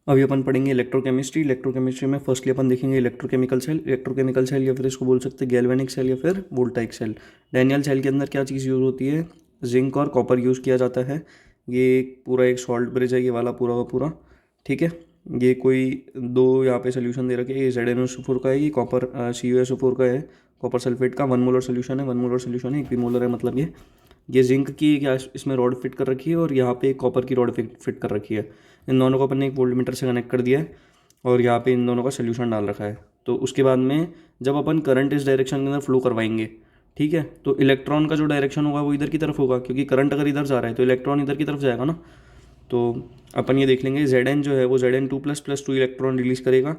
अभी अपन पढ़ेंगे electrochemistry. Electrochemistry में फर्स्टली अपन देखेंगे इलेक्ट्रोकेमिकल सेल। इलेक्ट्रोकेमिकल सेल या फिर इसको बोल सकते हैं गैल्वेनिक सेल या फिर वोल्टाइक सेल। डैनियल सेल के अंदर क्या चीज़ यूज़ होती है? जिंक और कॉपर यूज़ किया जाता है। ये पूरा एक सॉल्ट ब्रिज है, ये वाला पूरा का पूरा। ठीक है, ये कोई दो यहाँ पे सोल्यूशन दे रखे हैं। ये ZnO4 का है, ये कॉपर CuSO4 का है, कॉपर सल्फेट का 1 मोलर सोल्यूशन है। 1 मोलर सोल्यूशन है, 1 मोलर है, मतलब ये जिंक की क्या इसमें रॉड फिट कर रखी है और यहाँ पे कॉपर की रॉड फिट कर रखी है। इन दोनों को अपन ने एक वोल्टमीटर से कनेक्ट कर दिया है और यहाँ पे इन दोनों का सोल्यूशन डाल रखा है। तो उसके बाद में जब अपन करंट इस डायरेक्शन के अंदर फ्लो करवाएंगे, ठीक है, तो इलेक्ट्रॉन का जो डायरेक्शन होगा वो इधर की तरफ होगा, क्योंकि करंट अगर इधर जा रहा है तो इलेक्ट्रॉन इधर की तरफ जाएगा ना। तो अपन ये देख लेंगे Zn जो है वो Zn2++2 इलेक्ट्रॉन रिलीज करेगा।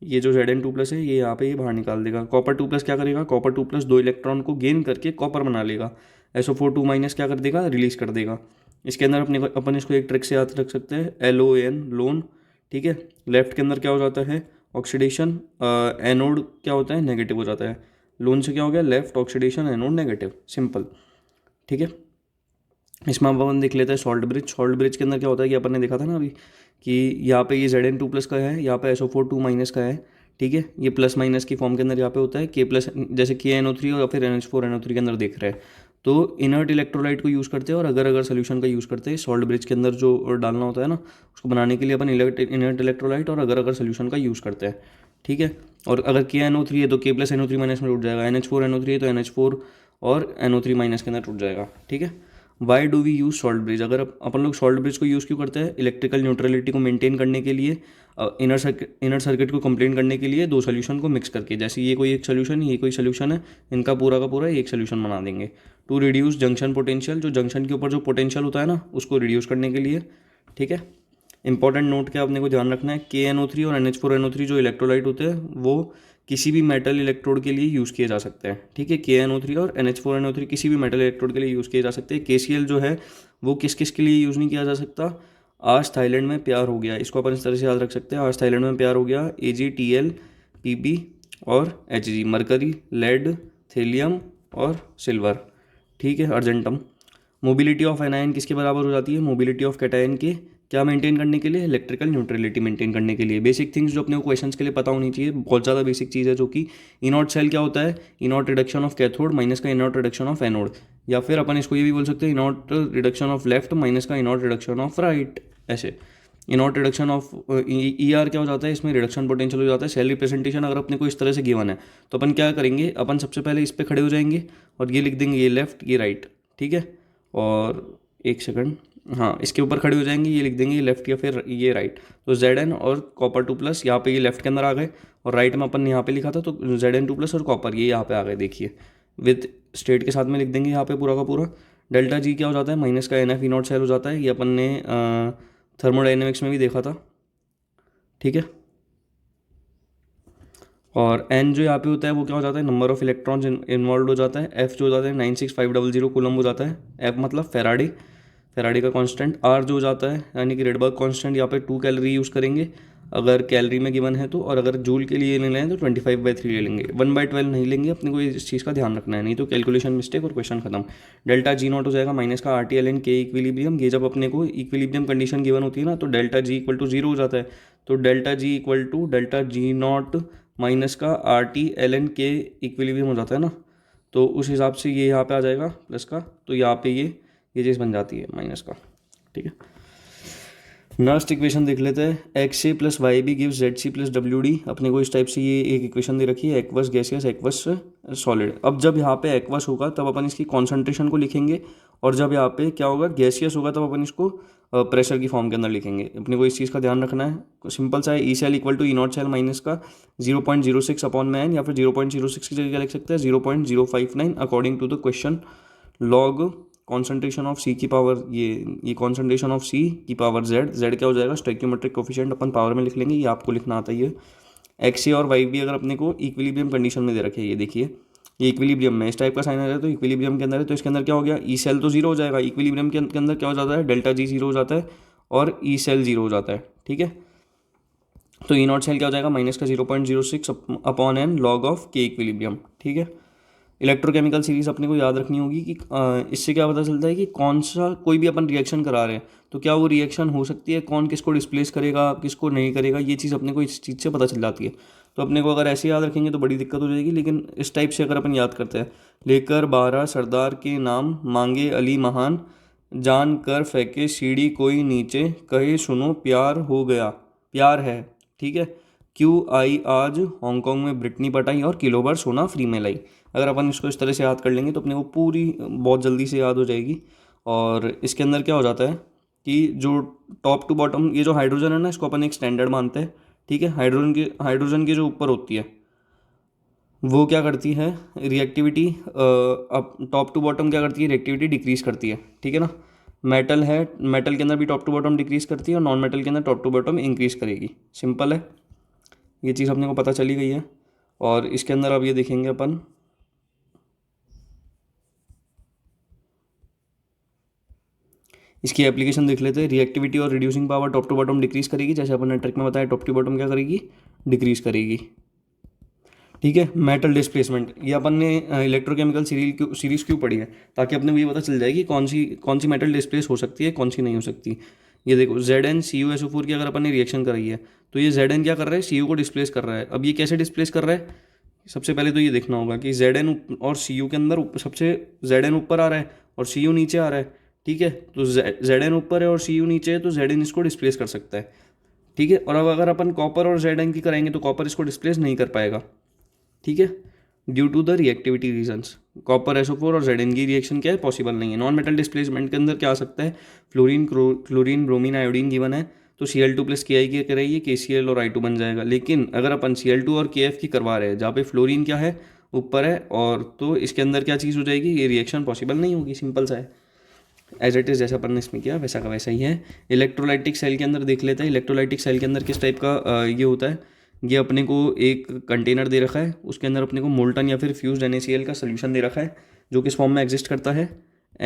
ये जो Zn2+ है ये यहाँ पे ये बाहर निकाल देगा। कॉपर 2+ क्या करेगा? कॉपर 2+ 2 इलेक्ट्रॉन को गेन करके कॉपर बना लेगा। SO4 2- क्या कर देगा? रिलीज कर देगा। इसके अंदर अपन इसको एक ट्रिक से याद रख सकते हैं, LON लोन। ठीक है, लेफ्ट के अंदर क्या हो जाता है? ऑक्सीडेशन। एनोड क्या होता है? नेगेटिव हो जाता है। लोन से क्या हो गया? Left oxidation, anode negative, simple. ठीक है, इसमें अपन देख लेते हैं सॉल्ट ब्रिज। सॉल्ट ब्रिज के अंदर क्या होता है कि अपन ने देखा था ना अभी कि यहाँ पे ये Zn2+ का है, यहाँ पे SO4 2- का है। ठीक है, ये प्लस माइनस की फॉर्म के अंदर यहाँ पे होता है K+, जैसे KNO3 और फिर NH4NO3 के अंदर देख रहे हैं। तो इनर्ट इलेक्ट्रोलाइट को यूज़ करते हैं और अगर अगर सोल्यूशन का यूज़ करते हैं सॉल्ट ब्रिज के अंदर जो डालना होता है ना, उसको बनाने के लिए अपन इनर्ट इलेक्ट्रोलाइट और अगर अगर सोल्यूशन का यूज़ करते हैं। ठीक है, और अगर KNO3 है तो K+NO3- में टूट जाएगा। NH4NO3 है तो NH4 और NO3- के अंदर टूट जाएगा। ठीक है, why do we use salt bridge? अगर अपन लोग सॉल्ट ब्रिज को यूज़ क्यों करते हैं? इलेक्ट्रिकल न्यूट्रलिटी को मेंटेन करने के लिए, इनर सर्किट को कंप्लेन करने के लिए, दो सोल्यूशन को मिक्स करके। जैसे ये कोई एक सोल्यूशन, ये कोई सोल्यूशन है, इनका पूरा का पूरा एक सोल्यूशन बना देंगे। टू रिड्यूस जंक्शन पोटेंशियल, जो जंक्शन के ऊपर जो पोटेंशियल होता है ना उसको रिड्यूस करने के लिए। ठीक है, इंपॉर्टेंट नोट क्या आपने को ध्यान रखना है, KNO3 और NH4NO3 जो इलेक्ट्रोलाइट होते हैं वो किसी भी मेटल इलेक्ट्रोड के लिए यूज़ किए जा सकते हैं। ठीक है, KNO3 और NH4NO3 किसी भी मेटल इलेक्ट्रोड के लिए यूज़ किए जा सकते हैं। KCl जो है वो किस किस के लिए यूज़ नहीं किया जा सकता? आज थाईलैंड में प्यार हो गया, इसको अपन इस तरह से याद रख सकते हैं। आज थाईलैंड में प्यार हो गया, AgTl, Pb और Hg, मरकरी, लेड, थेलियम और सिल्वर। ठीक है, अर्जेंटम। मोबिलिटी ऑफ एनायन किसके बराबर हो जाती है? मोबिलिटी ऑफ कैटायन के क्या मेंटेन करने के लिए? इलेक्ट्रिकल न्यूट्रलिटी मेंटेन करने के लिए। बेसिक थिंग्स जो अपने को क्वेश्चंस के लिए पता होनी चाहिए, बहुत ज़्यादा बेसिक चीज़ है जो कि इनॉट सेल क्या होता है? इनॉट रिडक्शन ऑफ कैथोड माइनस का इनॉट रिडक्शन ऑफ एनोड, या फिर अपन इसको ये भी बोल सकते हैं इनॉट रिडक्शन ऑफ लेफ्ट माइनस का इनॉट रिडक्शन ऑफ राइट। ऐसे इनॉट रिडक्शन ऑफ ER क्या हो जाता है? इसमें रिडक्शन पोटेंशियल हो जाता है। सेल रिप्रेजेंटेशन अगर अपने को इस तरह से गिवन है तो अपन क्या करेंगे? अपन सबसे पहले इस पर खड़े हो जाएंगे और ये लिख देंगे, ये लेफ्ट ये राइट। ठीक है, और एक सेकंड, हाँ, इसके ऊपर खड़े हो जाएंगे, ये लिख देंगे ये लेफ्ट या फिर ये राइट। तो Zn और कॉपर 2+, यहाँ पे ये लेफ्ट के अंदर आ गए और राइट में अपन यहाँ पे लिखा था तो Zn2+ और कॉपर ये यहाँ पे आ गए। देखिए विद स्टेट के साथ में लिख देंगे यहाँ पे पूरा का पूरा। डेल्टा G क्या हो जाता है? माइनस का NF E0 सेल हो जाता है। ये अपन ने थर्मोडाइनमिक्स में भी देखा था। ठीक है, और N जो यहाँ पे होता है वो क्या हो जाता है? नंबर ऑफ इलेक्ट्रॉन्स इन्वॉल्व हो जाता है। F जो हो जाता है 96500 कूलम हो जाता है। F मतलब फेराडे, फेराडे का कांस्टेंट। R जो हो जाता है यानी कि रेडबर्ग कांस्टेंट, यहाँ पे 2 कैलोरी यूज़ करेंगे अगर कैलोरी में गिवन है तो, और अगर जूल के लिए ले लें तो 25/3 ले लेंगे। 1/12 नहीं लेंगे, अपने को इस चीज़ का ध्यान रखना है, नहीं तो कैलकुलेशन मिस्टेक और क्वेश्चन खत्म। डेल्टा G0 हो जाएगा माइनस का RTLN K इक्विलिब्रियम। ये जब अपने को इक्विलिब्रियम कंडीशन गिवन होती है ना तो डेल्टा G इक्वल टू 0 हो जाता है। तो delta G equal to delta G0 minus का RTLN K इक्विलिब्रियम हो जाता है ना। तो उस हिसाब से ये यहाँ पे आ जाएगा प्लस का, तो यहाँ पे ये चीज़ बन जाती है माइनस का। ठीक है, नेक्स्ट इक्वेशन देख लेते हैं। XA + YB gives ZC + WD। अपने को इस टाइप से ये एक इक्वेशन दे रखी है, एक्वस गैसियस एक्वस सॉलिड। अब जब यहाँ पे एक्वस होगा तब अपन इसकी कॉन्सेंट्रेशन को लिखेंगे, और जब यहाँ पे क्या होगा? गैसियस होगा तब अपन इसको प्रेशर की फॉर्म के अंदर लिखेंगे। अपने को इस चीज़ का ध्यान रखना है। सिंपल सा है, E cell equal to E0 cell minus का 0.06/n, या फिर 0.06 की जगह क्या लिख सकते हैं? 0.059 according to the question. Log concentration of C की पावर, ये कॉन्सेंट्रेशन ऑफ सी की पावर जेड क्या हो जाएगा? स्टोइकियोमेट्रिक कोफिशिएंट अपन पावर में लिख लेंगे, ये आपको लिखना आता ही है। XA और YB अगर अपने को इक्विलिब्रियम कंडीशन में दे रखे हैं, ये देखिए ये इक्विलिब्रियम में इस टाइप का साइन आ रहा है तो इक्विलिब्रियम के अंदर है, तो इसके अंदर क्या हो गया? ई सेल तो 0 हो जाएगा। इक्विलिब्रियम के अंदर क्या हो जाता है? डेल्टा G 0 हो जाता है और ई सेल 0 हो जाता है। ठीक है, तो E0 सेल क्या हो जाएगा? माइनस का 0.06/n log of K equilibrium. ठीक है, इलेक्ट्रोकेमिकल सीरीज़ अपने को याद रखनी होगी कि इससे क्या पता चलता है कि कौन सा कोई भी अपन रिएक्शन करा रहे हैं तो क्या वो रिएक्शन हो सकती है, कौन किसको डिस्प्लेस करेगा किसको नहीं करेगा, ये चीज़ अपने को इस चीज़ से पता चल जाती है। तो अपने को अगर ऐसे याद रखेंगे तो बड़ी दिक्कत हो जाएगी, लेकिन इस टाइप से अगर अपन याद करते हैं, लेकर 12 सरदार के नाम, मांगे अली महान, जान कर फेंके सीढ़ी कोई नीचे, कहे सुनो प्यार हो गया, प्यार है, ठीक है। क्यों आई आज हांगकांग में ब्रिटनी पटाई, और किलो बार सोना फ्री में लाई। अगर अपन इसको इस तरह से याद कर लेंगे तो अपने को पूरी बहुत जल्दी से याद हो जाएगी। और इसके अंदर क्या हो जाता है कि जो टॉप टू बॉटम ये जो हाइड्रोजन है ना, इसको अपन एक स्टैंडर्ड मानते हैं, ठीक है। हाइड्रोजन की जो ऊपर होती है वो क्या करती है, रिएक्टिविटी, अब टॉप टू बॉटम क्या करती है, रिएक्टिविटी डिक्रीज करती है, ठीक है ना। मेटल है, मेटल के अंदर भी टॉप टू बॉटम डिक्रीज करती है, और नॉन मेटल के अंदर टॉप टू बॉटम इंक्रीज करेगी। सिंपल है, ये चीज़ अपने को पता चली गई है। और इसके अंदर अब ये देखेंगे अपन, इसकी एप्लीकेशन देख लेते हैं। रिएक्टिविटी और reducing power top to bottom decrease करेगी, जैसे अपन ने ट्रिक में बताया, टॉप टू बॉटम क्या करेगी, डिक्रीज करेगी, ठीक है। मेटल डिस्प्लेसमेंट, ये अपन ने इलेक्ट्रोकेमिकल सीरीज क्यों पढ़ी है, ताकि अपने को ये पता चल जाए कि कौन सी मेटल डिस्प्लेस हो सकती है, कौन सी नहीं हो सकती। ये देखो ZnCuSO4 की अगर अपन ने रिएक्शन कराई है तो ये Zn क्या कर रहा है, Cu को डिस्प्लेस कर रहा है। अब ये कैसे डिस्प्लेस कर रहा है, सबसे पहले तो ये देखना होगा कि Zn और Cu के अंदर सबसे Zn ऊपर आ रहा है और Cu नीचे आ रहा है, ठीक है। तो Zn ऊपर है और Cu नीचे है, तो Zn इसको डिस्प्लेस कर सकता है, ठीक है। और अब अगर अपन कॉपर और Zn की कराएंगे तो कॉपर इसको डिस्प्लेस नहीं कर पाएगा, ठीक है, due to the reactivity reasons. Copper SO4 और Zn की रिएक्शन क्या है, पॉसिबल नहीं है। नॉन मेटल डिस्प्लेसमेंट के अंदर क्या आ सकता है, फ्लोरीन ब्रोमीन आयोडीन गिवन है तो Cl2 प्लस Ki की कराइए, KCl और I2 बन जाएगा। लेकिन अगर अपन Cl2 और Kf की करवा रहे हैं जहाँ पे फ्लोरीन क्या है, ऊपर है, और तो इसके अंदर क्या चीज़ हो जाएगी, ये रिएक्शन पॉसिबल नहीं होगी। सिंपल सा है, एज इट इज़ जैसा अपन ने इसमें किया वैसा का वैसा ही है। इलेक्ट्रोलाइटिक सेल के अंदर देख लेते हैं। इलेक्ट्रोलाइटिक सेल के अंदर किस टाइप का ये होता है, ये अपने को एक कंटेनर दे रखा है, उसके अंदर अपने को मोल्टन या फिर फ्यूज्ड NaCl का सोल्यूशन दे रखा है, जो किस फॉर्म में एग्जिस्ट करता है,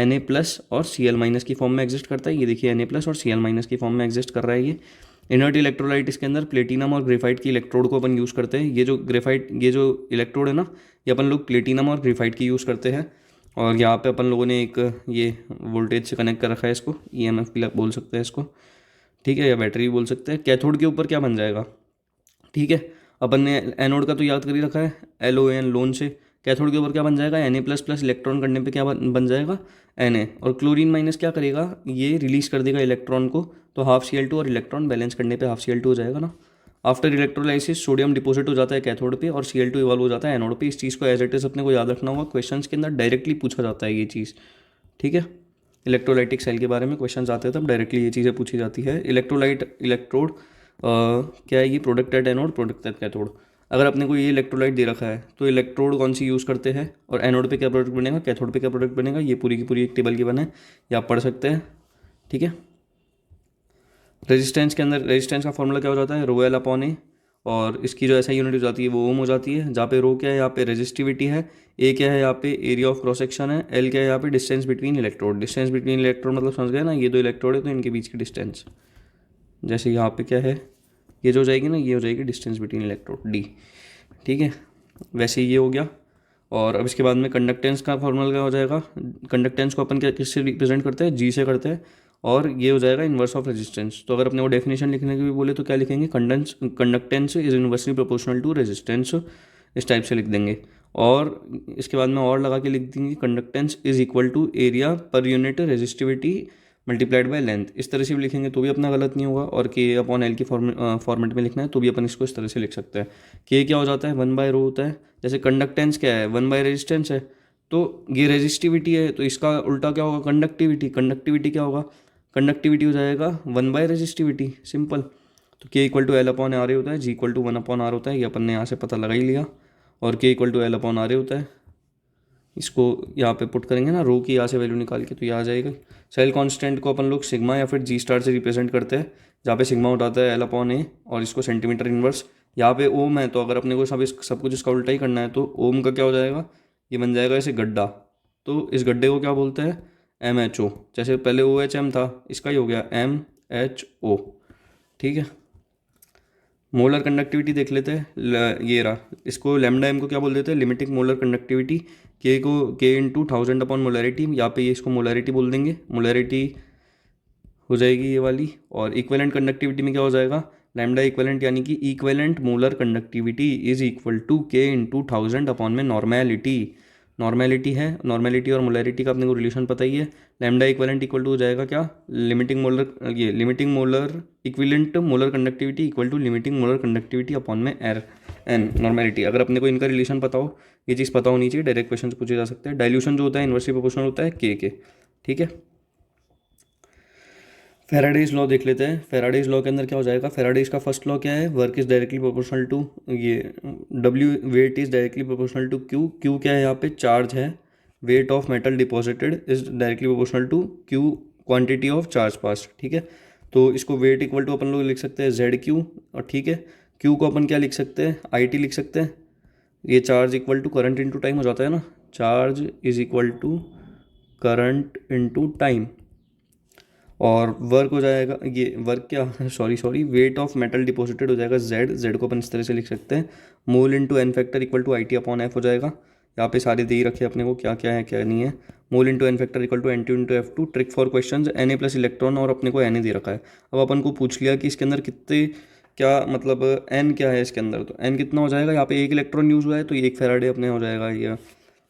Na प्लस और Cl माइनस की फॉर्म में एग्जिस्ट करता है। ये देखिए Na प्लस और Cl माइनस की फॉर्म में एग्जिस्ट कर रहा है ये। इनर्ट इलेक्ट्रोलाइट, इसके अंदर प्लेटिनम और ग्रेफाइट की इलेक्ट्रोड को अपन यूज़ करते हैं। ये जो इलेक्ट्रोड है ना, ये अपन लोग प्लेटिनम और ग्रेफाइट की यूज़ करते हैं। और यहाँ पे अपन लोगों ने एक ये वोल्टेज से कनेक्ट कर रखा है इसको, EMF भी बोल सकते हैं इसको, ठीक है, या बैटरी भी बोल सकते हैं। कैथोड के ऊपर क्या बन जाएगा, ठीक है, अपन ने एनोड का तो याद कर ही रखा है, LON लोन से। कैथोड के ऊपर क्या बन जाएगा, Na प्लस प्लस, इलेक्ट्रॉन करने पे क्या बन जाएगा, Na। और क्लोरीन माइनस क्या करेगा, ये रिलीज कर देगा इलेक्ट्रॉन को, तो हाफ Cl2, और इलेक्ट्रॉन बैलेंस करने पे हाफ Cl2 हो जाएगा ना। आफ्टर इलेक्ट्रोलाइसिस सोडियम डिपॉजिट हो जाता है कैथोड पे और Cl2 इवॉल्व हो जाता है एनोड पे। इस चीज़ को एज इट इज अपने को याद रखना होगा, क्वेश्चंस के अंदर डायरेक्टली पूछा जाता है ये चीज़, ठीक है। इलेक्ट्रोलाइटिक सेल के बारे में क्वेश्चंस आते हैं तब डायरेक्टली ये चीज़ें पूछी जाती है। इलेक्ट्रोड क्या है, ये product at anode, product at cathode. अगर अपने को ये इलेक्ट्रोलाइट दे रखा है तो इलेक्ट्रोड कौन सी यूज़ करते हैं, और एनोड पे क्या प्रोडक्ट बनेगा, कैथोड पे क्या प्रोडक्ट बनेगा, ये पूरी की पूरी एक टेबल की बना है, ये आप पढ़ सकते हैं, ठीक है। रेजिस्टेंस के अंदर रेजिस्टेंस का फॉर्मूला क्या हो जाता है, ρL/A, और इसकी जो ऐसा यूनिट हो जाती है वो ओम हो जाती है। जहाँ पे रो क्या है, यहाँ पे रेजिस्टिविटी है, ए क्या है, यहाँ पे एरिया ऑफ क्रॉस सेक्शन है, एल क्या है, यहाँ पे distance between electrode. Distance between electrode मतलब समझ गए ना, ये दो इलेक्ट्रोड है तो इनके बीच की डिस्टेंस, जैसे यहाँ पे क्या है, ये जो हो जाएगी ना, ये हो जाएगी डिस्टेंस बिटवीन इलेक्ट्रोड D, ठीक है। वैसे ये हो गया। और अब इसके बाद में कंडक्टेंस का फॉर्मूला क्या हो जाएगा, कंडक्टेंस को अपन क्या किससे रिप्रेजेंट करते हैं, G से करते हैं, और ये हो जाएगा इन्वर्स ऑफ रेजिस्टेंस। तो अगर अपने को डेफिनेशन लिखने की भी बोले तो क्या लिखेंगे, conductance is inversely proportional to resistance, इस टाइप से लिख देंगे। और इसके बाद में और लगा के लिख देंगे, conductance is equal to area पर unit resistivity multiplied by length. इस तरह से भी लिखेंगे तो भी अपना गलत नहीं होगा। और K/L की फॉर्मेट में लिखना है तो भी अपन इसको इस तरह से लिख सकते हैं। K क्या हो जाता है, 1/ρ होता है। जैसे कंडक्टेंस क्या है, 1/रेजिस्टेंस है, तो ये रेजिस्टिविटी है तो इसका उल्टा क्या होगा, कंडक्टिविटी। कंडक्टिविटी क्या होगा, कंडक्टिविटी हो जाएगा 1/रेजिस्टिविटी, सिंपल। तो K=L/R होता है, G=1/R होता है, ये अपन ने यहाँ से पता लगा ही लिया। और K=L/R होता है, इसको यहाँ पे पुट करेंगे ना, रो की यहाँ से वैल्यू निकाल के तो ये आ जाएगा। सेल कांस्टेंट को अपन लोग सिग्मा या फिर G* से रिप्रेजेंट करते हैं, जहाँ पे सिग्मा होता है L/A, और इसको सेंटीमीटर इनवर्स। यहाँ पे ओम है तो अगर अपने को सब कुछ इसका उल्टा ही करना है तो ओम का क्या हो जाएगा, ये बन जाएगा ऐसे गड्ढा। तो इस गड्ढे को क्या बोलते हैं, MHO। जैसे पहले OHM था, इसका ही हो गया MHO, ठीक है। मोलर कंडक्टिविटी देख लेते हैं, ये रहा। इसको लैम्डा M को क्या बोल देते हैं, लिमिटिंग मोलर कंडक्टिविटी। के इंटू 1000 अपॉन मोलैरिटी, यहाँ पे ये इसको मोलैरिटी बोल देंगे, मोलैरिटी हो जाएगी ये वाली। और इक्विवेलेंट कंडक्टिविटी में क्या हो जाएगा, लैम्डा इक्विवेलेंट यानी कि equivalent molar conductivity is equal to K into 1000 upon में नॉर्मेलिटी, नॉर्मेलिटी है, नॉर्मेलिटी और मोलैरिटी का अपने को रिलेशन पता ही है। लैम्डा इक्विवेलेंट इक्वल टू हो जाएगा क्या, लिमिटिंग मोलर, ये limiting molar equivalent molar conductivity equal to limiting molar conductivity upon में एन नॉर्मेलिटी। अगर अपने को इनका रिलेशन पता हो, ये चीज़ पता होनी चाहिए, डायरेक्ट क्वेश्चन पूछे जा सकते हैं। डाइल्यूशन जो होता है इन्वर्सली प्रोपोर्शनल होता है के, ठीक है। फेराडेज लॉ देख लेते हैं। फेराडेज लॉ के अंदर क्या हो जाएगा, फेराडेज का फर्स्ट लॉ क्या है, work is directly proportional to, ये W weight is directly proportional to Q, Q क्या है यहाँ पे, चार्ज है, weight of metal deposited is directly proportional to Q quantity of charge pass, ठीक है। तो इसको वेट इक्वल टू अपन लोग लिख सकते हैं जेड क्यू, और ठीक है क्यू को अपन क्या लिख सकते हैं, आई टी लिख सकते हैं। ये charge equal to current into time हो जाता है ना, charge is equal to current into time. और वर्क हो जाएगा, ये वर्क क्या sorry weight of metal deposited हो जाएगा जेड को अपन इस तरह से लिख सकते हैं, mole into N factor equal to I T upon F हो जाएगा। यहाँ पे सारे दे ही रखे अपने को क्या क्या है क्या नहीं है। Mole into N factor equal to N two into F two, trick for question N A plus electron, और अपने को एन ए दे रखा है। अब अपन को पूछ लिया कि इसके अंदर कितने, क्या मतलब एन क्या है इसके अंदर, तो एन कितना हो जाएगा, यहाँ पे एक इलेक्ट्रॉन यूज़ हुआ है तो एक फेराडे अपने हो जाएगा, ये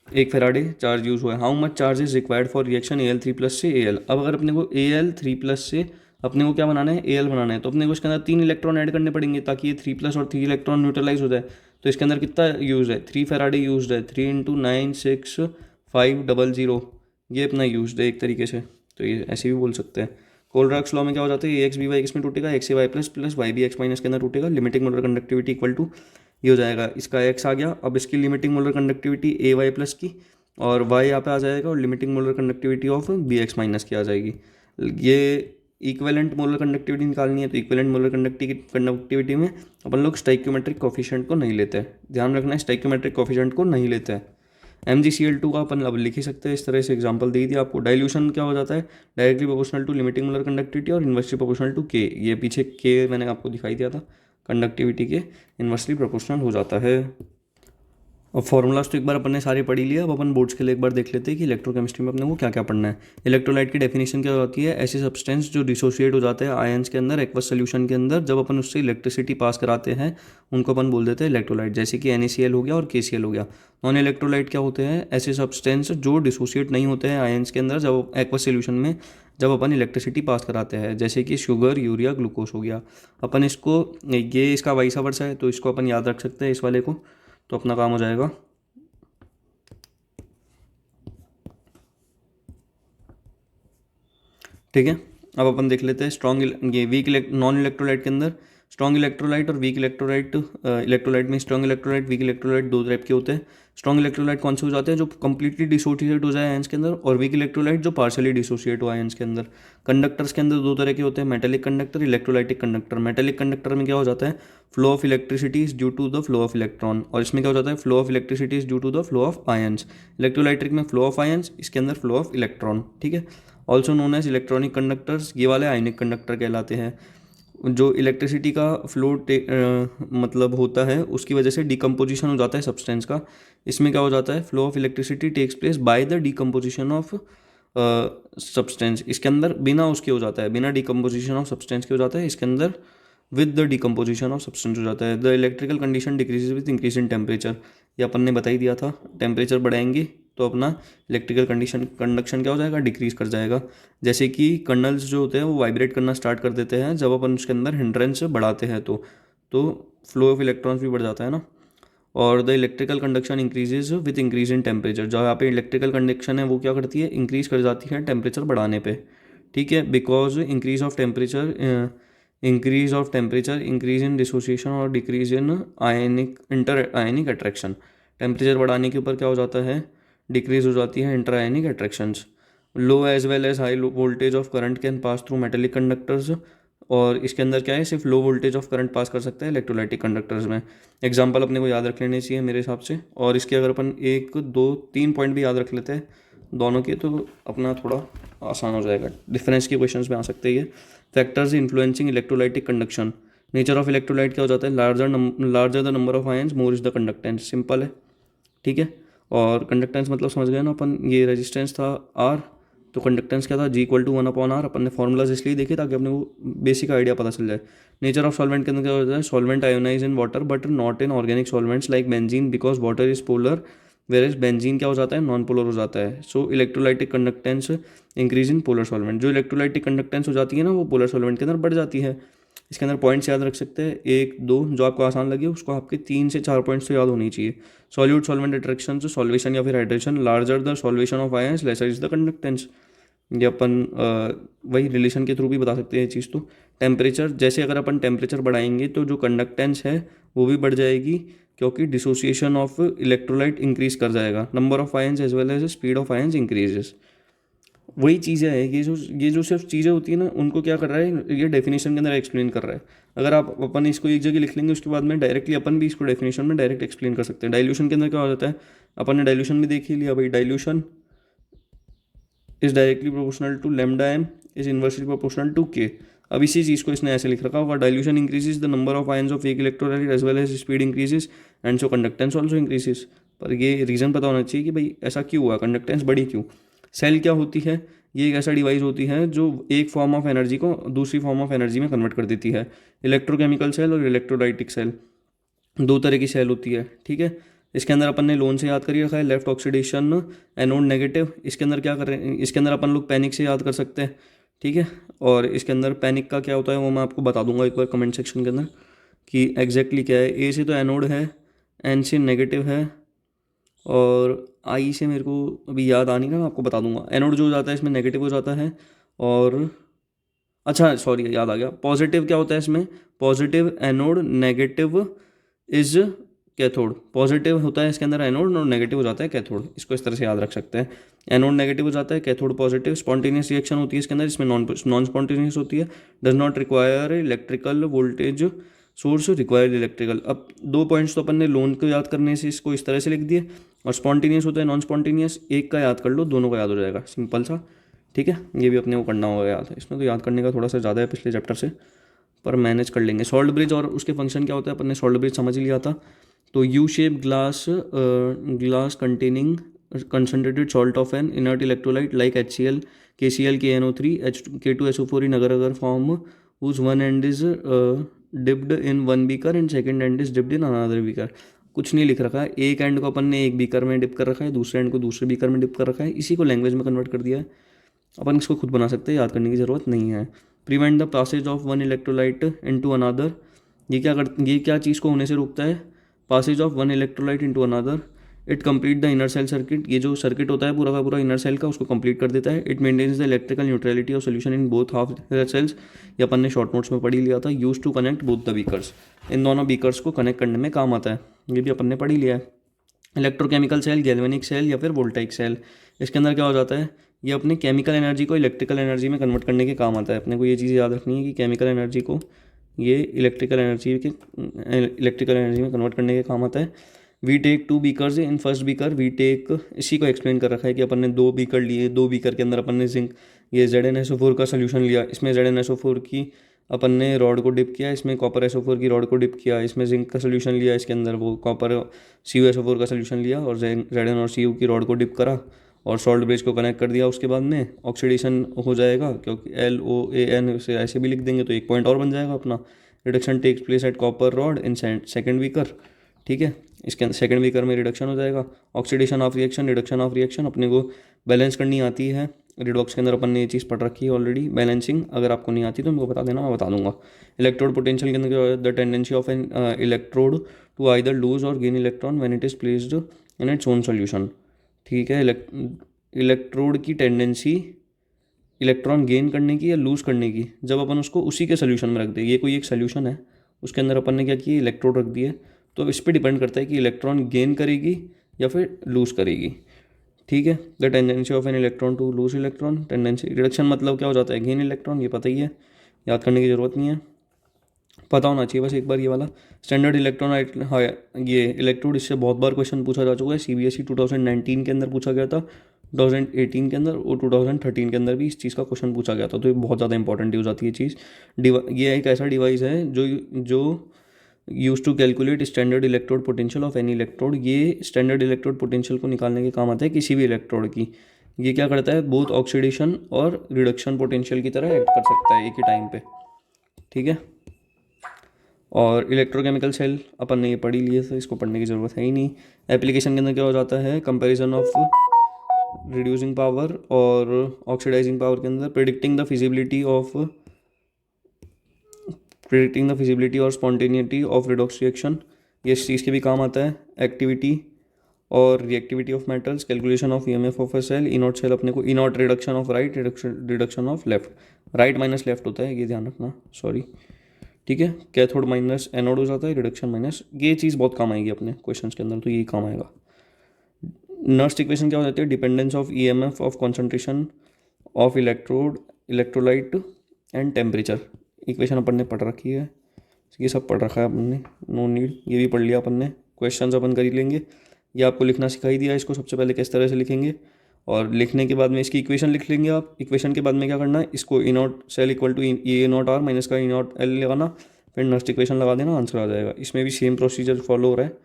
एक फेराडे चार्ज यूज़ हुआ है। How much charge is required for reaction Al3+ से Al। अब अगर अपने को Al3+ से अपने को क्या बनाना है, Al बनाना है, तो अपने को इसके अंदर 3 इलेक्ट्रॉन ऐड करने पड़ेंगे ताकि ये 3+ और 3 इलेक्ट्रॉन न्यूट्रलाइज हो जाए। तो इसके अंदर कितना यूज़ है, 3 फेराडे यूज है, 3 इंटू 9 6 500, ये अपना यूज है एक तरीके से, तो ये ऐसे भी बोल सकते हैं। कोलराक्स लॉ में क्या हो जाता है, A X B Y X में टूटेगा, X A Y plus Y B X minus के अंदर टूटेगा, limiting molar conductivity equal to ये हो जाएगा, इसका एक्स आ गया, अब इसकी limiting molar conductivity A Y plus की, और वाई यहाँ पे आ जाएगा, और limiting molar conductivity of B X minus की आ जाएगी। ये इक्विवेलेंट मोलर कंडक्टिविटी निकालनी है, तो इक्विवेलेंट मोलर कंडक्टिविटी में अपन लोग स्टाइक्योमेट्रिक कोफिशिएंट को नहीं लेते हैं, ध्यान रखना है स्टाइक्योमेट्रिक कोफिशिएंट को नहीं लेते हैं। MgCl2 का अपन अब लिख ही सकते हैं, इस तरह से एग्जांपल दे दिया आपको। डाइल्यूशन क्या हो जाता है, directly proportional to limiting molar conductivity और इन्वर्सली प्रोपोर्शनल टू के, ये पीछे के मैंने आपको दिखाई दिया था, कंडक्टिविटी के इन्वर्सली प्रोपोर्शनल हो जाता है। अब फॉर्मूलाज तो एक बार अपन ने सारे पढ़ी लिया, अब अपन बोर्ड्स के लिए एक बार देख लेते हैं कि इलेक्ट्रोकेमिस्ट्री में अपने को क्या क्या पढ़ना है। इलेक्ट्रोलाइट की डेफिनेशन क्या होती है, ऐसे सब्सटेंस जो डिसोशिएट हो जाते हैं आयंस के अंदर एक्वस सोल्यूशन के अंदर, जब अपन उससे इलेक्ट्रिसिटी पास कराते हैं उनको अपन बोल देते हैं इलेक्ट्रोलाइट, जैसे कि NaCl हो गया और KCl हो गया। नॉन इलेक्ट्रोलाइट क्या होते हैं, ऐसे सब्सटेंस जो डिसोशिएट नहीं होते हैं आयंस के अंदर जब एक्वस सोल्यूशन में, जब अपन इलेक्ट्रिसिटी पास कराते हैं, जैसे कि शुगर, यूरिया, ग्लूकोज हो गया। अपन इसको, ये इसका वाइसा वर्सा है तो इसको अपन याद रख सकते हैं इस वाले को, तो अपना काम हो जाएगा। ठीक है, अब अपन देख लेते हैं स्ट्रॉन्ग, ये वीक नॉन इलेक्ट्रोलाइट के अंदर स्ट्रॉन्ग इलेक्ट्रोलाइट और वीक इलेक्ट्रोलाइट। इलेक्ट्रोलाइट में स्ट्रॉन्ग इलेक्ट्रोलाइट, वीक इलेक्ट्रोलाइट दो टाइप के होते हैं। स्ट्रॉन्ग इलेक्ट्रोलाइट कौन से हो जाते हैं, जो कंप्लीटली डिसोशिएट हो जाए आयंस के अंदर, और वीक इलेक्ट्रोलाइट जो पार्शियली डिसोशिएट हो आयंस के अंदर। कंडक्टर्स के अंदर दो तरह के होते हैं, metallic conductor, electrolytic conductor. Metallic conductor में क्या हो जाता है, flow of electricity is due to the flow of electron, और इसमें क्या हो जाता है, flow of electricity is due to the flow of ions. Electrolytic में फ्लो ऑफ आयंस, इसके अंदर फ्लो ऑफ इलेक्ट्रॉन, ठीक है। Also known as electronic conductors, ये वाले आयनिक कंडक्टर कहलाते हैं। जो इलेक्ट्रिसिटी का फ्लो मतलब होता है उसकी वजह से डिकम्पोजिशन हो जाता है सब्सटेंस का। इसमें क्या हो जाता है, flow of electricity takes place by the decomposition of substance. इसके अंदर बिना उसके हो जाता है, बिना डिकम्पोजिशन ऑफ सब्सटेंस के हो जाता है, इसके अंदर with the decomposition of substance हो जाता है। The electrical condition decreases with increase in temperature, ये अपन ने बता ही दिया था, टेम्परेचर बढ़ाएंगे तो अपना इलेक्ट्रिकल कंडक्शन क्या हो जाएगा, डिक्रीज कर जाएगा। जैसे कि कर्नल्स जो होते हैं वो वाइब्रेट करना स्टार्ट कर देते हैं जब अपन उसके अंदर हिंड्रेंस बढ़ाते हैं, तो फ्लो ऑफ इलेक्ट्रॉन्स भी बढ़ जाता है ना। और the electrical conduction increases with increase in temperature, जो यहाँ पे इलेक्ट्रिकल कंडक्शन है वो क्या करती है, इंक्रीज कर जाती है टेम्परेचर बढ़ाने पे, ठीक है। Because increase of temperature increase in dissociation और decrease in ionic attraction. Temperature बढ़ाने के ऊपर क्या हो जाता है, डिक्रीज हो जाती है inter ionic attractions. Low as well as high voltage of current can pass through metallic conductors, और इसके अंदर क्या है, सिर्फ low voltage of current pass कर सकता है इलेक्ट्रोलाइटिक कंडक्टर्स में। एग्जांपल अपने को याद रख लेने चाहिए मेरे हिसाब से, और इसके अगर अपन 1 2 3 पॉइंट भी याद रख लेते हैं दोनों के, तो अपना थोड़ा आसान हो जाएगा। डिफरेंस के क्वेश्चंस में आ सकते हैं ये। Factors influencing electrolytic conduction, nature of electrolyte क्या हो जाता है, larger the number of ions more is the conductance, simple है, ठीक है। और कंडक्टेंस मतलब समझ गए ना अपन, ये रेजिस्टेंस था R, तो कंडक्टेंस क्या था, G=1/R। अपन ने फॉर्मूलाज इसलिए देखे ताकि अपने को बेसिक आइडिया पता चल जाए। नेचर ऑफ सॉल्वेंट के अंदर क्या होता है, solvent ionize in water but not in organic solvents like benzene because water is polar, whereas benzene क्या हो जाता है, नॉन पोलर हो जाता है। So electrolytic conductance increase in polar solvent, जो इलेक्ट्रोलाइटिक कंडक्टेंस हो जाती है ना वो पोलर सॉल्वेंट के अंदर बढ़ जाती है। इसके अंदर पॉइंट्स याद रख सकते हैं, 1 2 जो आपको आसान लगे उसको आपके 3 से 4 पॉइंट्स तो याद होनी चाहिए। सॉल्यूट सॉल्वेंट अट्रैक्शन, सॉल्वेशन या फिर hydration, larger the solvation of ions lesser is the conductance. ये अपन वही रिलेशन के थ्रू भी बता सकते हैं ये चीज़। तो टेम्परेचर, जैसे अगर अपन टेम्परेचर बढ़ाएंगे तो जो कंडक्टेंस है वो भी बढ़ जाएगी, क्योंकि डिसोसिएशन ऑफ इलेक्ट्रोलाइट इंक्रीज कर जाएगा, number of ions as well as speed of ions increases. वही चीज़ें हैं, ये जो सिर्फ चीज़ें होती है ना उनको क्या कर रहा है, ये डेफिनेशन के अंदर एक्सप्लेन कर रहा है। अगर आप अपन इसको एक जगह लिख लेंगे उसके बाद में डायरेक्टली अपन भी इसको डेफिनेशन में डायरेक्ट एक्सप्लेन कर सकते हैं। डाइल्यूशन के अंदर क्या हो जाता है, अपन ने डाइल्यूशन भी देख ही लिया भाई, dilution is directly proportional to lambda M is inversely proportional to K. अब इसी चीज़ को इसने ऐसे लिख रखा होगा, dilution increases the number of ions of एक electrolyte as well as speed increases and so conductance also increases. पर ये रीज़न पता होना चाहिए कि भाई ऐसा क्यों हुआ, कंडक्टेंस बढ़ी क्यों। सेल क्या होती है, ये एक ऐसा डिवाइस होती है जो एक फॉर्म ऑफ एनर्जी को दूसरी फॉर्म ऑफ एनर्जी में कन्वर्ट कर देती है। इलेक्ट्रोकेमिकल सेल और इलेक्ट्रोलाइटिक सेल, दो तरह की सेल होती है, ठीक है। इसके अंदर अपन ने लोन से याद करिए रखा है, लेफ्ट ऑक्सीडेशन एनोड नेगेटिव। इसके अंदर क्या कर रहे हैं, इसके अंदर अपन लोग पैनिक से याद कर सकते हैं, ठीक है। और इसके अंदर पैनिक का क्या होता है वो मैं आपको बता दूंगा एक बार कमेंट सेक्शन के अंदर कि एग्जैक्टली क्या है। ए से तो एनोड है, एन से नेगेटिव है, और आई से मेरे को अभी याद आ नहीं रहा, मैं आपको बता दूंगा। एनोड जो हो जाता है इसमें नेगेटिव हो जाता है, और अच्छा सॉरी याद आ गया, पॉजिटिव क्या होता है इसमें, positive anode, negative is cathode. Positive होता है इसके अंदर एनोड और नेगेटिव हो जाता है कैथोड, इसको इस तरह से याद रख सकते हैं। एनोड नेगेटिव हो जाता है, कैथोड पॉजिटिव। स्पॉन्टेनियस रिएक्शन होती है इसके अंदर, इसमें नॉन स्पॉन्टेनियस होती है। Does not require electrical voltage source, required electrical. अब 2 पॉइंट्स तो अपन ने लोन को याद करने से इसको इस तरह से लिख दिए, और स्पॉन्टेनियस होता है नॉन स्पॉन्टेनियस, एक का याद कर लो दोनों का याद हो जाएगा, सिंपल सा, ठीक है। ये भी अपने को करना होगा याद है, इसमें तो याद करने का थोड़ा सा ज़्यादा है पिछले चैप्टर से, पर मैनेज कर लेंगे। सॉल्ट ब्रिज और उसके फंक्शन क्या होता है अपन ने सॉल्ट ब्रिज समझ लिया था। तो U shape glass containing concentrated salt of N inert electrolyte like HCl, KCl, KNO3, K2SO4 in agar form whose one end is dipped in one beaker and second end is dipped in another beaker। कुछ नहीं लिख रखा है, एक and को अपन ने एक beaker में डिप कर रखा है, दूसरे एंड को दूसरे बीकर में डिप कर रखा है, इसी को लैंग्वेज में कन्वर्ट कर दिया है। अपन इसको खुद बना सकते हैं, याद करने की ज़रूरत नहीं है। Prevent the passage of one electrolyte into another, ये क्या चीज़ को होने से रोकता है, passage of one electrolyte into another. It complete the inner cell circuit, ये जो सर्किट होता है पूरा का पूरा इनर सेल का उसको कंप्लीट कर देता है। It maintains the electrical neutrality of solution in both half cells, ये अपन ने शॉर्ट नोट्स में पढ़ ही लिया था। Used to connect both the beakers, इन दोनों बीकर्स को कनेक्ट करने में काम आता है, ये भी अपन ने पढ़ ही लिया है। इलेक्ट्रोकेमिकल सेल, गैल्वेनिक सेल या फिर वोल्टाइक सेल, इसके अंदर क्या हो जाता है, ये अपनी केमिकल एनर्जी को इलेक्ट्रिकल एनर्जी में कन्वर्ट करने के काम आता है। अपने को ये चीज़ याद रखनी है कि केमिकल एनर्जी को ये इलेक्ट्रिकल एनर्जी में कन्वर्ट करने के काम आता है। We take 2 beakers in first beaker, we take, इसी को एक्सप्लेन कर रखा है कि अपन ने 2 बीकर लिए, 2 बीकर के अंदर अपन ने जिंक ये ZnSO4 का सोल्यूशन लिया, इसमें ZnSO4 की अपन ने रॉड को डिप किया, इसमें कॉपर SO4 की रॉड को डिप किया, इसमें जिंक का सोल्यूशन लिया, इसके अंदर वो कॉपर CuSO4 का सोल्यूशन लिया, और Zn और Cu की रॉड को डिप करा और सॉल्ट ब्रिज को कनेक्ट कर दिया। उसके बाद में ऑक्सीडेशन हो जाएगा, क्योंकि LOAN से ऐसे भी लिख देंगे तो एक पॉइंट और बन जाएगा अपना। Reduction takes place at copper rod in second beaker, ठीक है। इसके अंदर सेकेंड बीकर में रिडक्शन हो जाएगा। Oxidation of reaction, reduction of reaction अपने को बैलेंस करनी आती है, रिडॉक्स के अंदर अपन ने ये चीज़ पढ़ रखी है ऑलरेडी। बैलेंसिंग अगर आपको नहीं आती तो मेरे को बता देना, मैं बता दूंगा। इलेक्ट्रोड पोटेंशियल के अंदर क्या है, the tendency of an electrode to either lose और gain electron when it is placed in its own solution, ठीक है। इलेक्ट्रोड की टेंडेंसी इलेक्ट्रॉन गेन करने की या लूज़ करने की, जब अपन उसको उसी के सोल्यूशन में रख दें। ये कोई एक सोल्यूशन है, उसके अंदर अपन ने क्या किया, इलेक्ट्रोड रख दिए, तो इस पर डिपेंड करता है कि इलेक्ट्रॉन गेन करेगी या फिर लूज़ करेगी, ठीक है। The tendency of an electron to lose electron, tendency reduction मतलब क्या हो जाता है, गेन इलेक्ट्रॉन, ये पता ही है, याद करने की ज़रूरत नहीं है, पता होना चाहिए बस एक बार ये वाला। स्टैंडर्ड इलेक्ट्रॉन, हाँ ये इलेक्ट्रोड, इससे बहुत बार क्वेश्चन पूछा जा चुका है। CBSE 2019 के अंदर पूछा गया था, 2018 के अंदर और 2013 के अंदर भी इस चीज़ का क्वेश्चन पूछा गया था, तो ये बहुत ज़्यादा इंपॉर्टेंट हो जाती है चीज़। ये एक ऐसा डिवाइस है जो use to calculate standard electrode potential of any electrode. ये स्टैंडर्ड इलेक्ट्रोड पोटेंशियल को निकालने के काम आता है किसी भी इलेक्ट्रोड की। ये क्या करता है, बोथ ऑक्सीडेशन और रिडक्शन पोटेंशियल की तरह एक्ट कर सकता है एक ही टाइम पे, ठीक है। और इलेक्ट्रोकेमिकल सेल अपन ने ये पढ़ी लिए, तो इसको पढ़ने की ज़रूरत है ही नहीं। एप्लीकेशन के अंदर क्या हो जाता है, कंपैरिजन ऑफ रिड्यूसिंग पावर और ऑक्सीडाइजिंग पावर के अंदर प्रिडिक्टिंग द फिजिबिलिटी और स्पॉन्टेनिटी ऑफ रिडॉक्स रिएक्शन, ये इस चीज़ के भी काम आता है। एक्टिविटी और reactivity of metals, calculation of EMF of a cell, E naught cell अपने को E naught reduction of right, reduction of left, right minus left होता है, ये ध्यान रखना, सॉरी, ठीक है। कैथोड माइनस एनोड हो जाता है, रिडक्शन माइनस, ये चीज़ बहुत काम आएगी अपने क्वेश्चन के अंदर, तो यही काम आएगा। नर्स्ट इक्वेशन क्या हो जाती है, dependence of EMF of concentration of electrode, electrolyte and temperature. Equation अपन ने पढ़ रखी है, ये सब पढ़ रखा है अपन ने, नो नीड, ये भी पढ़ लिया अपन ने। क्वेश्चन अपन कर ही लेंगे। ये आपको लिखना सिखाई दिया, इसको सबसे पहले किस तरह से लिखेंगे, और लिखने के बाद में इसकी इक्वेशन लिख लेंगे आप। इक्वेशन के बाद में क्या करना है, इसको E naught cell equal to E naught R minus का ई नॉट एल लगाना, फिर नर्स्ट इक्वेशन लगा देना, आंसर आ जाएगा। इसमें भी सेम प्रोसीजर फॉलो हो रहा है,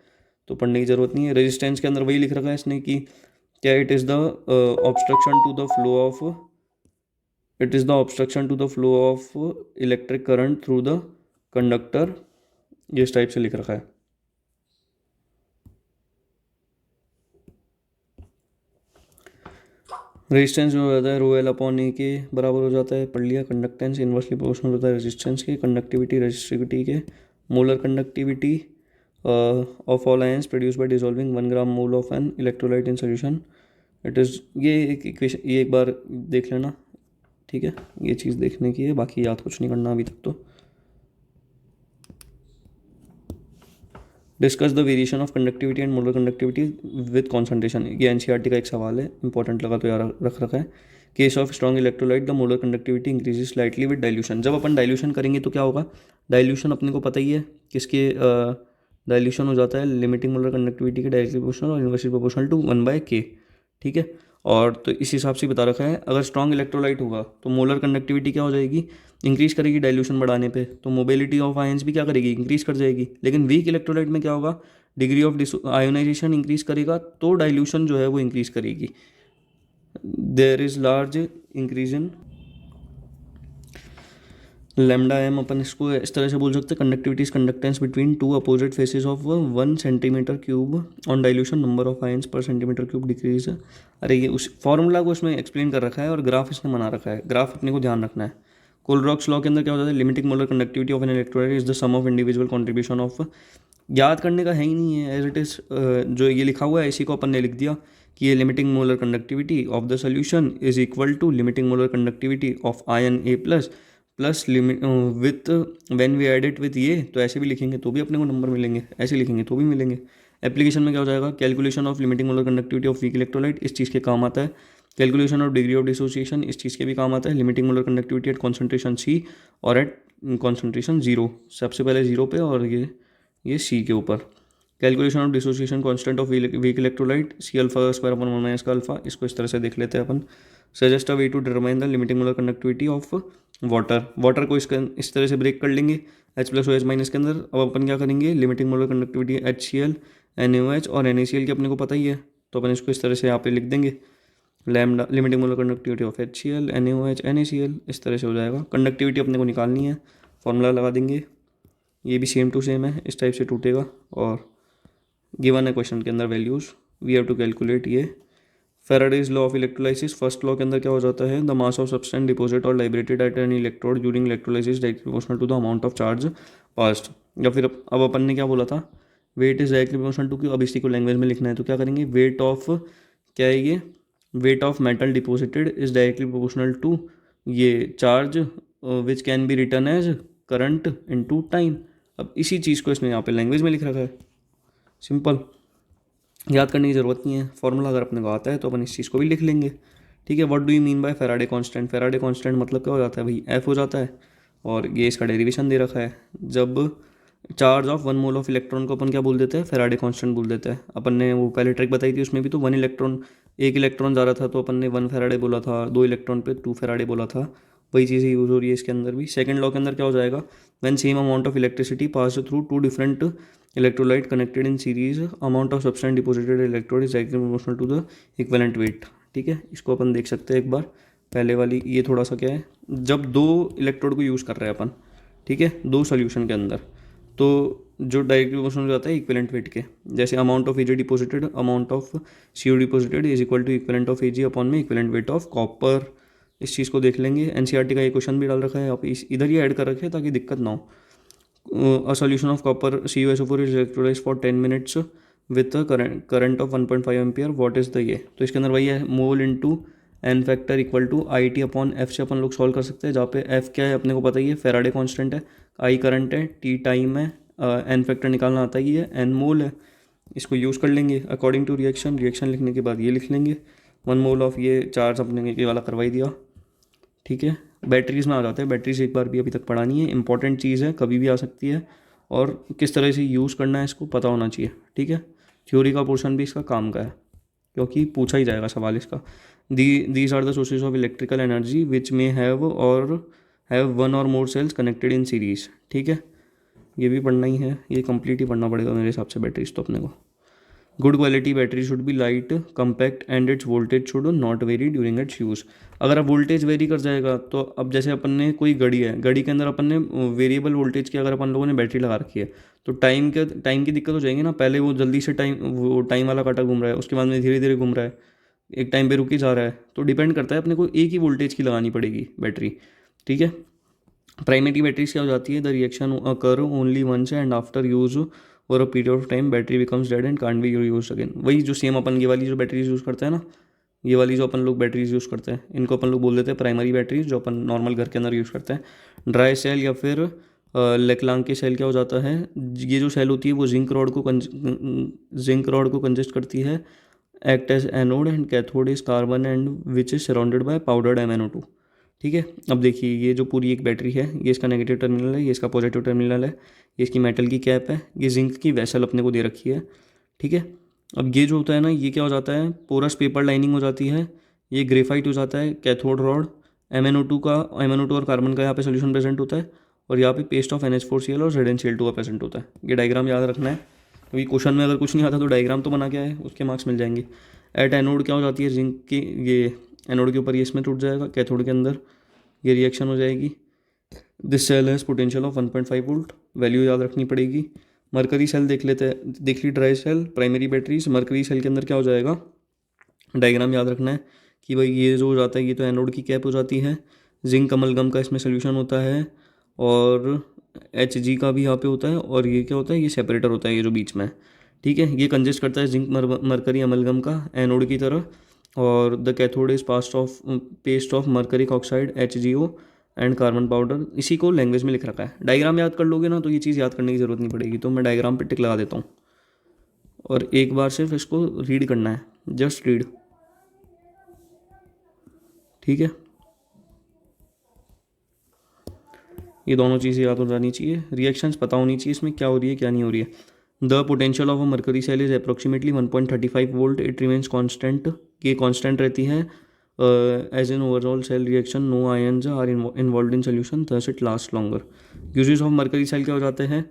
तो पढ़ने की ज़रूरत नहीं है। रेजिस्टेंस के अंदर वही लिख रखा है इसने कि क्या it is the obstruction to the flow of electric current through the conductor, ये इस टाइप से लिख रखा है। रेजिस्टेंस जो हो जाता है रो एल अपॉन ए के बराबर हो जाता है, पढ़ लिया। कंडक्टेंस इन्वर्सली प्रोपोर्शनल होता है रेजिस्टेंस के। कंडक्टिविटी रेजिस्टिविटी के। Molar conductivity of all ions produce by dissolving 1 gram mole of an electrolyte in solution, it is, ये एक इक्वेशन, ये एक बार देख लेना, ठीक है। ये चीज़ देखने की है, बाकी याद कुछ नहीं करना अभी तक। तो discuss the variation of conductivity and molar conductivity with concentration, ये एनसीईआरटी का एक सवाल है, इंपॉर्टेंट लगा तो यार रख रखा है। Case of strong electrolyte the molar conductivity increases slightly with dilution. जब अपन डाइल्यूशन करेंगे तो क्या होगा, डाइल्यूशन अपने को पता ही है किसके, डाइल्यूशन हो जाता है लिमिटिंग मोलर कंडक्टिविटी के डायरेक्टली प्रोपोर्शनल और इन्वर्सली प्रोपोर्शनल टू 1/k, ठीक है। और तो इस हिसाब से बता रखा है, अगर स्ट्रॉन्ग इलेक्ट्रोलाइट होगा तो मोलर कंडक्टिविटी क्या हो जाएगी, इंक्रीज करेगी डाइल्यूशन बढ़ाने पे, तो मोबिलिटी ऑफ आयंस भी क्या करेगी, इंक्रीज कर जाएगी। लेकिन वीक इलेक्ट्रोलाइट में क्या होगा, डिग्री ऑफ आयोनाइजेशन इंक्रीज करेगा तो डाइल्यूशन जो है वो इंक्रीज करेगी। There is large increase in lambda M, अपन इसको इस तरह से बोल सकते हैं, conductivity is conductance between two opposite faces of 1 centimetre cube on dilution, number of ions per centimetre cube decrease. अरे ये उस फॉर्मूला को उसमें एक्सप्लेन कर रखा है और ग्राफ इसने बना रखा है, ग्राफ अपने को ध्यान रखना है। कोलरॉक्स लॉ के अंदर क्या होता है, limiting molar conductivity of an electrolyte is the sum of individual contribution of, याद करने का है ही नहीं है, एज इट इज़ जो ये लिखा हुआ है इसी को अपन ने लिख दिया कि ये limiting molar conductivity of the solution is equal to limiting molar conductivity of ion A plus limit with when we add it with ये, तो ऐसे भी लिखेंगे तो भी अपने को नंबर मिलेंगे, ऐसे लिखेंगे तो भी मिलेंगे। एप्लीकेशन में क्या हो जाएगा, calculation of limiting molar conductivity of weak electrolyte, इस चीज़ के काम आता है। Calculation of degree of dissociation, इस चीज़ के भी काम आता है। Limiting molar conductivity at concentration C और एट कॉन्सेंट्रेशन 0, सबसे पहले 0 पे और ये सी के ऊपर। Calculation of dissociation constant of weak electrolyte C alpha square अपन 1 माइनस का अल्फा, इसको इस तरह से देख लेते हैं अपन। Suggest a way to determine the limiting molar conductivity of water को इस तरह से ब्रेक कर लेंगे H+OH- के अंदर। अब अपन क्या करेंगे, limiting molar conductivity HCl, NaOH और NaCl के अपने को पता ही है, तो अपन इसको इस तरह से यहाँ पे लिख देंगे, lambda limiting molar conductivity of HCl, NaOH, NaCl, इस तरह से हो जाएगा। कंडक्टिविटी अपने को निकालनी है, फॉर्मूला लगा देंगे, ये भी सेम टू सेम है, इस टाइप से टूटेगा। और गिवन है क्वेश्चन के अंदर values, we have to calculate ये। Faraday's law of electrolysis, first law के अंदर क्या हो जाता है, the mass of substance deposit और liberated at an electrode during electrolysis directly proportional to the amount of charge passed. या फिर अब अपन ने क्या बोला था, weight is directly proportional to, कि अब इसी को लैंग्वेज में लिखना है तो क्या करेंगे, वेट ऑफ, क्या है ये, weight of metal deposited is directly proportional to ये charge which can be written as current into time. अब इसी चीज़ को इसने यहाँ पे लैंग्वेज में लिख रखा है, सिंपल, याद करने की ज़रूरत नहीं है। फॉर्मूला अगर अपने को आता है तो अपन इस चीज़ को भी लिख लेंगे, ठीक है। What do you mean by Faraday constant, Faraday constant मतलब क्या हो जाता है भाई, एफ हो जाता है, और ये इसका डेरिवेशन दे रखा है। जब charge of 1 mole of electron को अपन क्या बोल देते हैं, फैराडे कांस्टेंट बोल देते हैं। अपन ने वो पहले ट्रिक बताई थी, उसमें भी तो 1 इलेक्ट्रॉन, 1 इलेक्ट्रॉन जा रहा था तो अपन ने 1 फैराडे बोला था, 2 इलेक्ट्रॉन पे 2 फैराडे बोला था, वही चीज़ें यूज़ हो रही है इसके अंदर भी। सेकंड लॉ के अंदर क्या हो जाएगा, when same amount of electricity pass through two different electrolyte connected in series, amount of substance deposited electrode is directly proportional to the equivalent weight. ठीक है, इसको अपन देख सकते हैं एक बार। पहले वाली ये थोड़ा सा क्या है, जब दो इलेक्ट्रोड को यूज़ कर रहे हैं अपन, ठीक है, दो सोल्यूशन के अंदर, तो जो डायरेक्टली प्रोपोर्शनल हो जाता है इक्विवेलेंट वेट के। जैसे amount of AG deposited, amount of C O deposited is equal to equivalent of AG upon में इक्विवेलेंट वेट ऑफ कॉपर। इस चीज़ को देख लेंगे, एनसीईआरटी का ये क्वेश्चन भी डाल रखा है, आप इधर ही ऐड कर रखे हैं ताकि दिक्कत ना हो। A solution of copper CuSO4 is electrolysed for 10 minutes with current of 1.5 ampere, what is the ये, तो इसके अंदर वही है, mole into N factor equal to I T upon F से अपन लोग सॉल्व कर सकते हैं, जहाँ पे एफ क्या है अपने को पता ही है, फेराडे कांस्टेंट है, आई करंट है, टी टाइम है, एन फैक्टर निकालना आता ही है, एन मोल है। इसको यूज़ कर लेंगे अकॉर्डिंग टू रिएक्शन। रिएक्शन लिखने के बाद ये लिख लेंगे 1 मोल ऑफ ये चार्ज अपने ये वाला करवाई दिया। ठीक है, बैटरीज में आ जाते हैं। बैटरीज एक बार भी अभी तक पढ़ा नहीं है, इंपॉर्टेंट चीज़ है, कभी भी आ सकती है, और किस तरह से यूज़ करना है इसको पता होना चाहिए। ठीक है, थ्योरी का पोर्शन भी इसका काम का है, क्योंकि पूछा ही जाएगा सवाल इसका। These are the sources of electrical energy which may have one or more cells connected in series. ठीक है, ये भी पढ़ना ही है, ये कंप्लीट ही पढ़ना पड़ेगा मेरे हिसाब से बैटरीज तो अपने को। Good quality battery should be light compact and it's voltage should not very during its use. अगर अब वोल्टेज वेरी कर जाएगा तो अब जैसे अपन ने कोई घड़ी है, घड़ी के अंदर अपन ने वेरिएबल वोल्टेज की अगर अपन लोगों ने बैटरी लगा रखी है तो टाइम की दिक्कत हो जाएगी ना। पहले वो जल्दी से वो टाइम वाला कांटा घूम रहा है, उसके बाद में धीरे धीरे घूम रहा है, एक टाइम पे रुक ही जा रहा है, तो डिपेंड करता है, अपने को एक ही वोल्टेज की लगानी पड़ेगी बैटरी। ठीक है, प्राइमरी बैटरीज क्या हो जाती है, the reaction occur only once and after use और a period of time battery becomes dead and can't be use again. वही जो सेम अपन ये वाली जो बैटरीज यूज़ करते हैं ना, ये वाली जो अपन लोग बैटरीज यूज़ करते हैं, इनको अपन लोग बोल देते हैं प्राइमरी बैटरीज, जो अपन नॉर्मल घर के अंदर यूज़ करते हैं। ड्राई सेल या फिर लेक्लांग के सेल क्या हो जाता है, ये जो सेल होती है वो जिंक रॉड को कंजेस्ट करती है, act as anode and cathode is carbon and which is surrounded by powdered MnO2। ठीक है, अब देखिए ये जो पूरी एक बैटरी है, ये इसका नेगेटिव टर्मिनल है, ये इसका पॉजिटिव टर्मिनल है, ये इसकी मेटल की कैप है, ये जिंक की वेसल अपने को दे रखी है। ठीक है, अब ये जो होता है ना, ये क्या हो जाता है, पोरस पेपर लाइनिंग हो जाती है, ये ग्रेफाइट हो जाता है, कैथोड रॉड, MnO2 और कार्बन का यहाँ पे सोल्यूशन प्रेजेंट होता है, और यहाँ पे पेस्ट ऑफ NH4Cl और ZnCl2 का प्रेजेंट होता है। ये डायग्राम याद रखना है, क्योंकि क्वेश्चन में अगर कुछ नहीं आता तो डायग्राम तो बना क्या है, उसके मार्क्स मिल जाएंगे। एट एनोड क्या हो जाती है, जिंक की ये एनोड के ऊपर ये इसमें टूट जाएगा, कैथोड के अंदर ये रिएक्शन हो जाएगी। This cell has potential of 1.5 volt, value याद रखनी पड़ेगी। मरकरी सेल देख लेते हैं, देख ली dry cell, primary batteries. Mercury cell के अंदर क्या हो जाएगा, डायग्राम याद रखना है कि भाई ये जो हो जाता है, ये तो एनोड की कैप हो जाती है, जिंक अमलगम का इसमें सोल्यूशन होता है, और Hg का भी यहाँ पे होता है, और ये क्या होता है, ये सेपरेटर होता है, ये जो बीच में है। ठीक है, ये कंजेस्ट करता है जिंक मरकरी अमलगम का एनोड की तरह, और the cathode is paste of mercuric oxide HgO and carbon powder. इसी को लैंग्वेज में लिख रखा है, डायग्राम याद कर लोगे ना तो ये चीज़ याद करने की ज़रूरत नहीं पड़ेगी, तो मैं डायग्राम पे टिक लगा देता हूँ, और एक बार सिर्फ इसको रीड करना है, जस्ट रीड। ठीक है, ये दोनों चीज़ें याद हो जानी चाहिए, रिएक्शंस पता होनी चाहिए इसमें क्या हो रही है क्या नहीं हो रही है। The potential of a mercury cell is approximately 1.35 volt, it remains constant, ये कांस्टेंट रहती है as an overall cell reaction, no ions are involve in solution, thus it last longer. Uses of mercury cell क्या हो जाते हैं,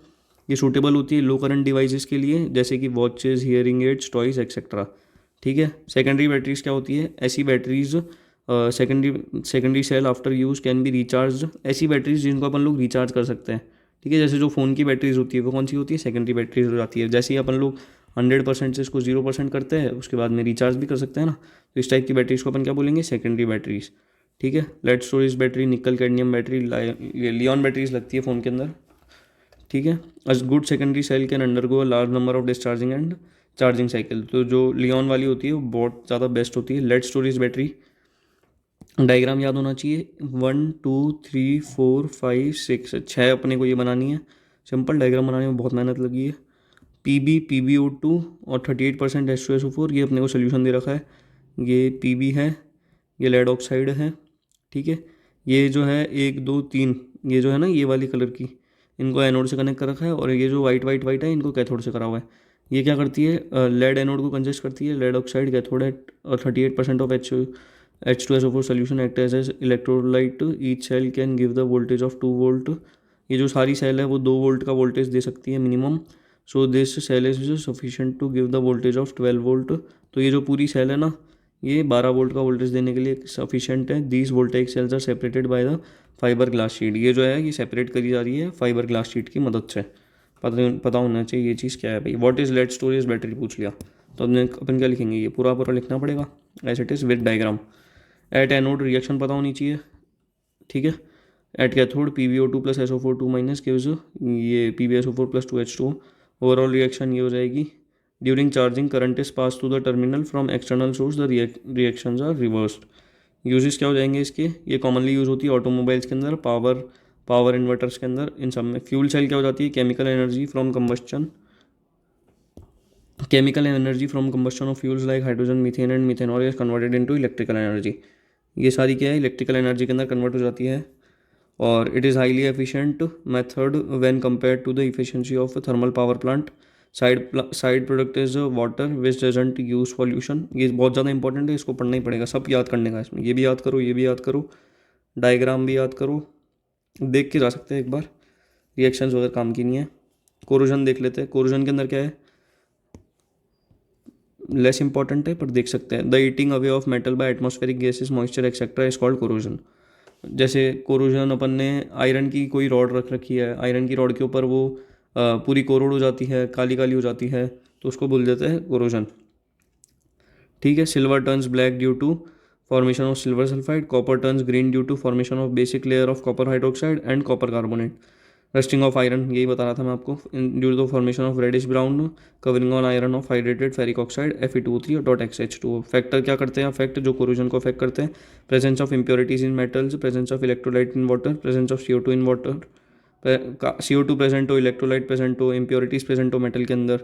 ये suitable होती है लो करंट डिवाइसेस के लिए, जैसे कि watches, hearing aids, toys etcetera. ठीक है, सेकेंडरी बैटरीज क्या होती है, ऐसी batteries secondary cell after use can be recharge, ऐसी बैटरीज जिनको अपन लोग रिचार्ज कर सकते हैं। ठीक है, जैसे जो फ़ोन की बैटरीज होती है वो कौन सी होती है, सेकेंडरी बैटरीज हो जाती है। जैसे ही अपन लोग 100% से इसको 0% करते हैं, उसके बाद में रिचार्ज भी कर सकते हैं ना, तो इस टाइप की बैटरीज को अपन क्या बोलेंगे, सेकेंडरी बैटरीज। ठीक है, lead storage battery, nickel cadmium battery, li ion batteries लगती है फ़ोन के अंदर। ठीक है, a good secondary cell can undergo a large number of discharging and charging cycle, तो जो लियॉन वाली होती है वो बहुत ज़्यादा बेस्ट होती है। लेड स्टोरेज बैटरी, डायग्राम याद होना चाहिए, 1 2 3 4 5 6 6 अपने को ये बनानी है। सिंपल डायग्राम बनाने में बहुत मेहनत लगी है। PbO2 और 38% H2SO4, ये अपने को सोल्यूशन दे रखा है, ये Pb है, ये लेड ऑक्साइड है। ठीक है, ये जो है 1 2 3, ये जो है ना ये वाली कलर की, इनको एनोड से कनेक्ट कर रखा है, और ये जो वाइट है इनको कैथोड से करा हुआ है। ये क्या करती है, लेड एनोड को कंजेस्ट करती है, लेड ऑक्साइड कैथोड है, और 38% of H2SO4 solution act as electrolyte. Each cell can give the voltage of 2 volt. ये जो सारी सेल है वो 2 वोल्ट का वोल्टेज दे सकती है minimum. So this cell is sufficient to give the voltage of 12 volt. तो ये जो पूरी सेल है ना, ये 12 वोल्ट का वोल्टेज देने के लिए सफिशिएंट है. These voltage cells are separated by the fibre glass sheet. ये जो है ये सेपरेट करी जा रही है फाइबर ग्लास शीट की मदद से. पता होना चाहिए ये चीज़ क्या है भाई. What is lead storage battery पूछ लिया तो अपन क्या लिखेंगे, ये पूरा पूरा लिखना पड़ेगा as it is with diagram. At anode reaction पता होनी चाहिए, ठीक है. At cathode PbO2 plus SO4 2 minus gives ये PbSO4 plus 2H2. Overall reaction ये हो जाएगी. During charging current is pass to the terminal from external source, the reactions are reversed. Uses क्या हो जाएंगे इसके, ये कॉमनली यूज़ होती है ऑटोमोबाइल्स के अंदर, पावर इन्वर्टर्स के अंदर, इन सब में. फ्यूल सेल क्या हो जाती है, chemical energy from combustion of fuels like hydrogen, methane and methanol is converted into electrical energy. ये सारी क्या है, इलेक्ट्रिकल एनर्जी के अंदर कन्वर्ट हो जाती है. और it is highly efficient method when compare to the efficiency of thermal power plant. Side product is water which doesn't use pollution. ये बहुत ज़्यादा इंपॉर्टेंट है, इसको पढ़ना ही पड़ेगा, सब याद करने का इसमें. ये भी याद करो, ये भी याद करो, डायग्राम भी याद करो, देख के जा सकते हैं एक बार. रिएक्शंस वगैरह काम की नहीं है. कोरोजन देख लेते हैं. कोरोजन के अंदर क्या है, लेस इंपॉर्टेंट है पर देख सकते हैं. The eating away of metal by atmospheric gases, moisture etcetera is called corrosion. जैसे कोरोजन अपन ने आयरन की कोई रॉड रख रखी है, आयरन की रॉड के ऊपर वो पूरी कोरोड हो जाती है, काली काली हो जाती है, तो उसको बोल देते हैं कोरोजन, ठीक है. Silver turns black due to formation of silver sulphide. Copper turns green due to formation of basic layer of copper hydroxide and copper carbonate. Rusting of iron, यही बता रहा था मैं आपको, due to the formation of reddish brown covering on iron of hydrated ferric oxide Fe2O3.XH2. Factor क्या करते हैं, fact जो कोरोजन को अफेक्ट करते हैं, presence of impurities in metals, presence of electrolyte in water, presence of CO2 in water, CO2 present हो, electrolyte present हो, impurities present हो मेटल के अंदर,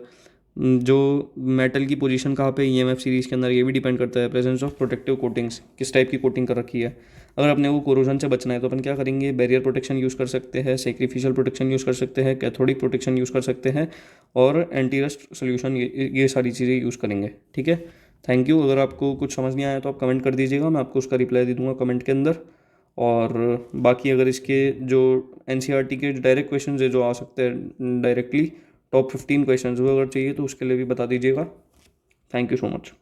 जो मेटल की पोजीशन कहाँ पे EMF सीरीज़ के अंदर, ये भी डिपेंड करता है. प्रेजेंस ऑफ प्रोटेक्टिव कोटिंग्स, किस टाइप की कोटिंग कर रखी है. अगर अपने को कोरोजन से बचना है तो अपन क्या करेंगे, बैरियर प्रोटेक्शन यूज़ कर सकते हैं, सेक्रीफिशियल प्रोटेक्शन यूज़ कर सकते हैं, कैथोडिक प्रोटेक्शन यूज़ कर सकते हैं, और एंटी रस्ट सोल्यूशन, ये सारी चीज़ें यूज़ करेंगे, ठीक है. Thank you. अगर आपको कुछ समझ नहीं आया तो आप कमेंट कर दीजिएगा, मैं आपको उसका रिप्लाई दे दूँगा कमेंट के अंदर. और बाकी अगर इसके जो NCERT के डायरेक्ट क्वेश्चन है जो आ सकते हैं डायरेक्टली, टॉप 15 क्वेश्चन वो अगर चाहिए तो उसके लिए भी बता दीजिएगा. Thank you so much.